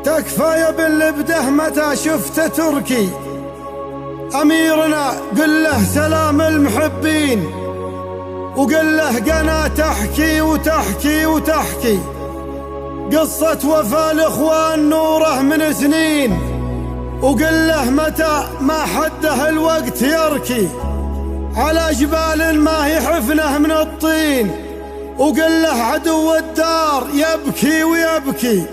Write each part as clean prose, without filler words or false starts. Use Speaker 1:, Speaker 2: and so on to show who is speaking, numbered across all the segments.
Speaker 1: تكفى يا ابن لبده متى شفت تركي، أميرنا قل له سلام المحبين، وقل له قنا تحكي وتحكي وتحكي قصة وفاة الإخوان نوره من سنين، وقل له متى ما حده الوقت يركي على جبال ما هي حفنه من الطين، وقل له عدو الدار يبكي ويبكي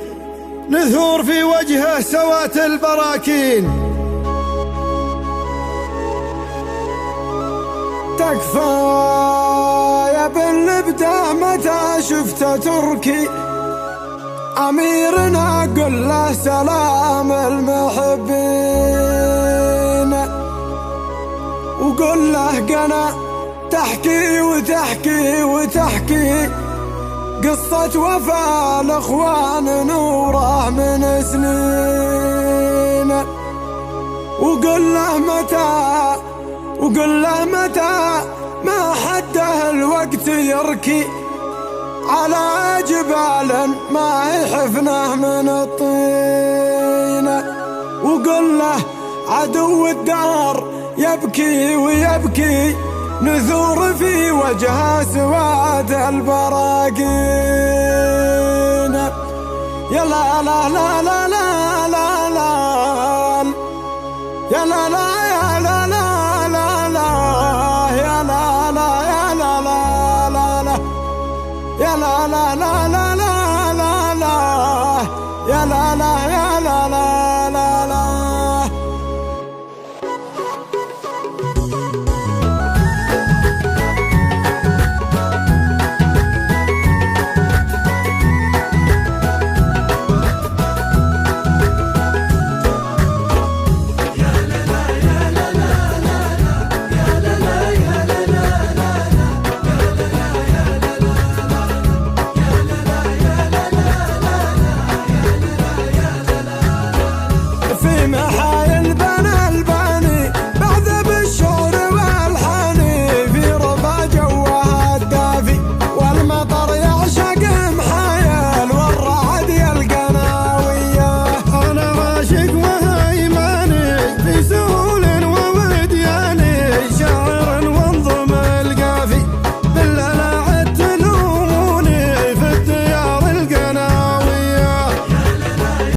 Speaker 1: نثور في وجهه سوات البراكين.
Speaker 2: تكفى يا بن لبده متى شفت تركي، أميرنا قل له سلام المحبين، وقل له قنا تحكي وتحكي وتحكي قصة وفاة الإخوان نوره من سنين، وقل له متى ما حده الوقت يركي على جبال ما هي حفنه من الطين، وقل له عدو الدار يبكي ويبكي نثور في وجه سواد البراكين. يا لا لا لا لا لا لا لا يا لا لا يا لا لا لا لا يا لا لا يا لا لا لا لا يا لا لا لا لا